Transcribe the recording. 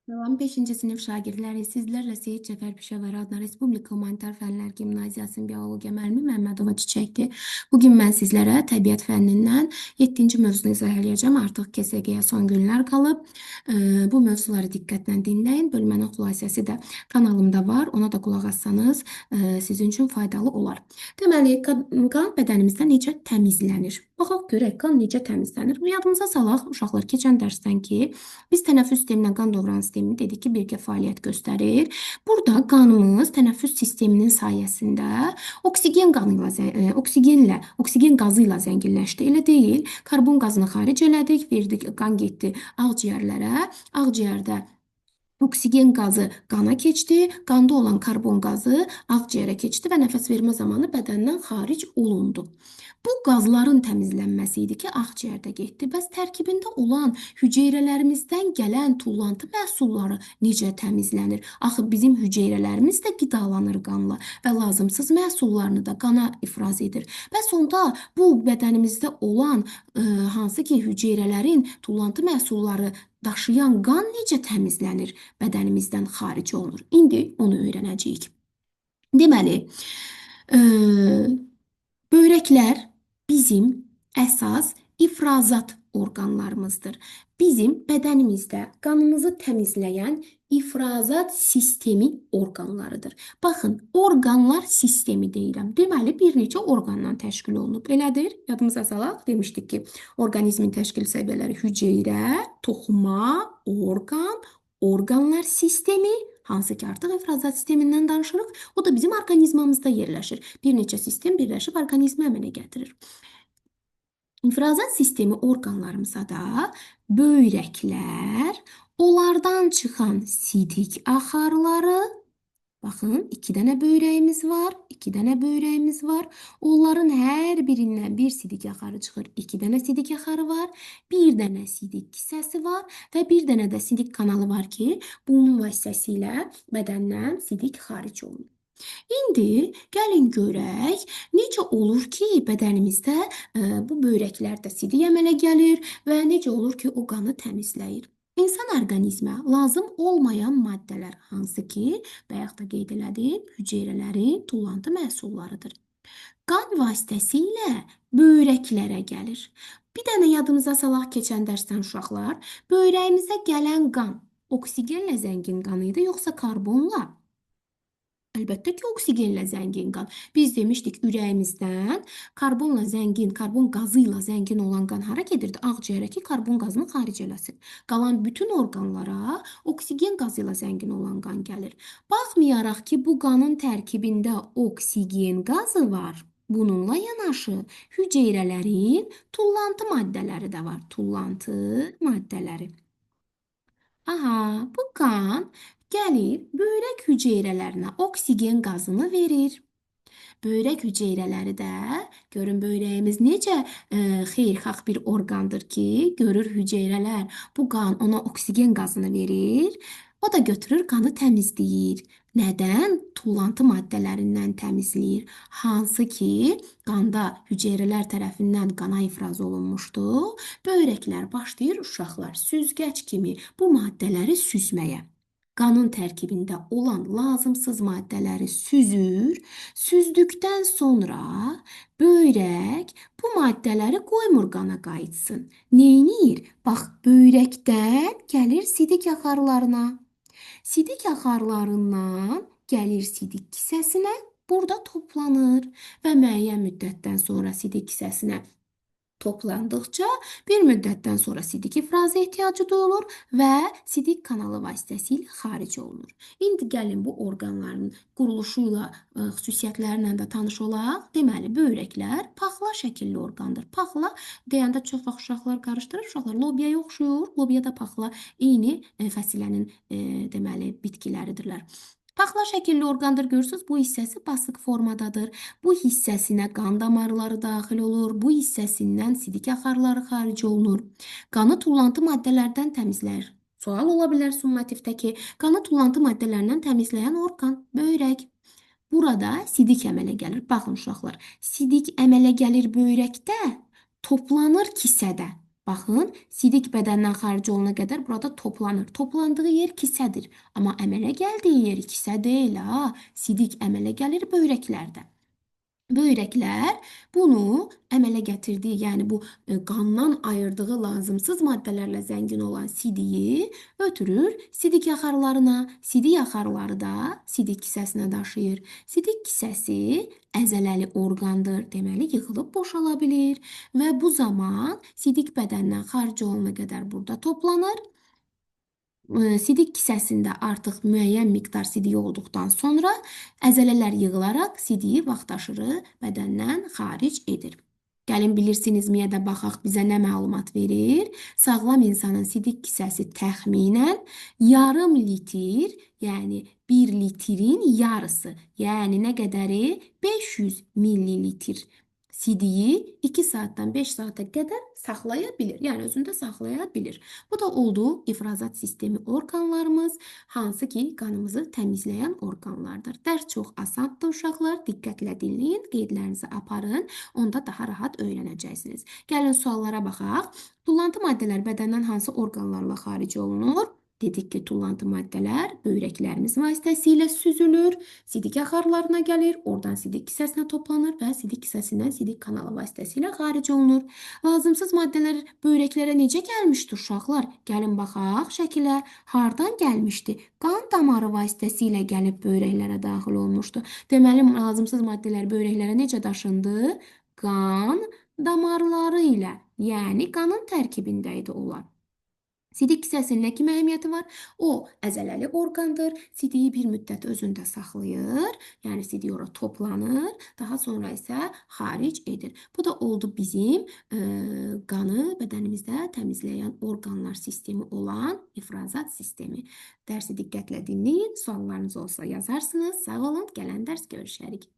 Salam 5-ci sinif şagirdləri, sizlərlə Seyid Cəfər Pişəvər adına Respublika Humanitar Fənlər Gimnaziyasının biologiya müəllimi Məmmədova Çiçəkdir. Bugün mən sizlərə təbiət fənnindən 7-ci mövzunu izah edəcəm. Artıq KSG-yə son günlər qalıb. Bu mövzuları diqqətlə dinləyin. Bölmənin xülasəsi də kanalımda var. Ona da qulaq assanız sizin üçün faydalı olar. Deməli, qan bədənimizdə necə təmizlənir? Baxaq görək, qan necə təmizlənir? Yadımıza salaq uşaqlar keçən dərsdən ki, biz tənəffüs sisteminə qan dövran sistemi dedik ki, birgə fəaliyyət göstərir. Burada qanımız tənəffüs sisteminin sayəsində oksigen qazı ilə zənginləşdi. Elə deyil. Karbon qazını xaric elədik, verdik, qan getdi ağciyərlərə. Ağciyərdə oksigen qazı qana keçdi, qanda olan karbon qazı ağciyərə keçdi və nəfəs vermə zamanı bədəndən xaric olundu. Bu qazların təmizlənməsi idi ki, ağciyərdə getdi. Bəs tərkibində olan hüceyrələrimizdən gələn tullantı məhsulları necə təmizlənir? Axı bizim hüceyrələrimiz də qidalanır qanla və lazımsız məhsullarını da qana ifraz edir. Bəs onda bu bədənimizdə olan hansı ki hüceyrələrin tullantı məhsulları daşıyan qan necə təmizlənir, bədənimizdən xaric olunur? İndi onu öyrənəcəyik. Deməli, böbrəklər bizim əsas ifrazat orqanlarımızdır. Bizim bədənimizdə qanımızı təmizləyən ifrazat sistemi orqanlarıdır. Baxın, orqanlar sistemi deyirəm. Deməli, bir neçə orqandan təşkil olunub. Elədir? Yadımıza salaq, demişdik ki, orqanizmin təşkil səviyyələri hüceyrə, toxuma, orqan, orqanlar sistemi, hansı ki artıq ifrazat sistemindən danışırıq. O da bizim orqanizmamızda yerləşir. Bir neçə sistem birləşib orqanizmi əmələ gətirir. İfrazat sistemi orqanlarımıza da böyrəklər, onlardan çıxan sidik axarları, baxın, 2 dənə böyrəyimiz var, 2 dənə böyrəyimiz var. Onların hər birindən bir sidik axarı çıxır, 2 dənə sidik axarı var, bir dənə sidik kisəsi var və bir dənə də sidik kanalı var ki, bunun vasitəsilə bədəndən sidik xaric olunur. İndi gəlin görək, necə olur ki, bədənimizdə bu böyrəklərdə sidik əmələ gəlir və necə olur ki, o qanı təmizləyir. İnsan orqanizmə lazım olmayan maddələr hansı ki, bayaq da qeyd elədim, hüceyrələrin tullantı məhsullarıdır. Qan vasitəsilə böyrəklərə gəlir. Bir dənə yadımıza salaq keçən dərsdən uşaqlar, böyrəyimizə gələn qan oksigenlə zəngin qan idi, yoxsa karbonla? Əlbəttə ki, oksigenlə zəngin qan. Biz demişdik, ürəyimizdən karbonla zəngin, karbon qazı ilə zəngin olan qan hara gedirdi? Ağciyərə ki, karbon qazını xaric eləsin. Qalan bütün orqanlara oksigen qazı ilə zəngin olan qan gəlir. Baxmayaraq ki, bu qanın tərkibində oksigen qazı var. Bununla yanaşı hüceyrələrin tullantı maddələri də var. Tullantı maddələri. Aha, bu qan gəlir böyrək hüceyrələrinə oksigen qazını verir. Böyrək hüceyrələri də, görün böyrəyimiz necə xeyirxah bir orqandır ki, görür hüceyrələr bu qan ona oksigen qazını verir. O da götürür qanı təmizləyir. Nədən? Tullantı maddələrindən təmizləyir. Hansı ki, qanda hüceyrələr tərəfindən qana ifraz olunmuşdu. Böyrəklər başlayır uşaqlar süzgəc kimi bu maddələri süzməyə. Qanın tərkibində olan lazımsız maddələri süzür. Süzdükdən sonra böyrək bu maddələri qoymur qana qayıtsın. Neynir? Bax, böyrəkdən gəlir sidik axarlarına. Sidik axarlarından gəlir sidik kisəsinə, burada toplanır və müəyyən müddətdən sonra sidik kisəsinə toplandıqca bir müddətdən sonra sidik ifrazı ehtiyacı duyulur və sidik kanalı vasitəsilə xaric olunur. İndi gəlin bu orqanların quruluşu ilə, xüsusiyyətlərlə də tanış olaq. Deməli, böyrəklər paxla şəkilli orqandır. Paxla deyəndə çox vaxt uşaqlar qarışdırır. Uşaqlar lobiyaya oxşuyur. Lobiya da paxla eyni fəsilənin deməli bitkiləridirlər. Paxla şəkilli orqandır, görürsünüz, bu hissəsi basıq formadadır. Bu hissəsinə qan damarları daxil olur, bu hissəsindən sidik axarları xaric olunur. Qanı tullantı maddələrdən təmizləyir. Sual ola bilər summativdə ki, qanı tullantı maddələrindən təmizləyən orqan böyrək. Burada sidik əmələ gəlir. Baxın uşaqlar, sidik əmələ gəlir böyrəkdə, toplanır kisədə. Baxın, sidik bədəndən xaric olana qədər burada toplanır. Toplandığı yer kisədir. Amma əmələ gəldiyi yer kisə deyil ha. Sidik əmələ gəlir böyrəklərdə. Böyrəklər bunu əmələ gətirdiyi, yəni bu qandan ayırdığı lazımsız maddələrlə zəngin olan sidiyi ötürür sidik yaxarlarına. Sidik yaxarları da sidik kisəsinə daşıyır. Sidik kisəsi əzələli orqandır. Deməli, yığılıb boşala bilir və bu zaman sidik bədəndən xaric olana qədər burada toplanır. Sidik kisəsində artıq müəyyən miqdar sidik olduqdan sonra əzələlər yığılaraq sidiyi vaxtaşırı bədəndən xaric edir. Gəlin bilirsinizmi ya da baxaq bizə nə məlumat verir? Sağlam insanın sidik kisəsi təxminən yarım litr, yəni 1 litrin yarısı, yəni nə qədəri? 500 millilitr sidiyi 2 saatdan 5 saata qədər saxlaya bilir. Yəni özündə saxlaya bilir. Bu da oldu ifrazat sistemi orqanlarımız, hansı ki qanımızı təmizləyən orqanlardır. Dərs çox asandır uşaqlar. Diqqətlə dinləyin, qeydlərinizi aparın. Onda daha rahat öyrənəcəksiniz. Gəlin suallara baxaq. Tullantı maddələr bədəndən hansı orqanlarla xaric olunur? Dedik ki, tullantı maddələr böyrəklərimiz vasitəsilə süzülür, sidik yaxarlarına gəlir, oradan sidik kisəsinə toplanır və sidik kisəsindən sidik kanalı vasitəsilə xaric olunur. Lazımsız maddələr böyrəklərə necə gəlmişdi uşaqlar? Gəlin baxaq şəkilə. Hardan gəlmişdi? Qan damarı vasitəsilə gəlib böyrəklərə daxil olmuşdu. Deməli, lazımsız maddələr böyrəklərə necə daşındı? Qan damarları ilə, yəni qanın tərkibində idi onlar. Sidik kisəsinin nə kimi əhəmiyyəti var? O, əzələli orqandır. Sidiyi bir müddət özündə saxlayır. Yəni, sidik ora toplanır. Daha sonra isə xaric edir. Bu da oldu bizim qanı bədənimizdə təmizləyən orqanlar sistemi olan ifrazat sistemi. Dərsi diqqətlə dinləyin. Suallarınız olsa yazarsınız. Sağ olun. Gələn dərs görüşərik.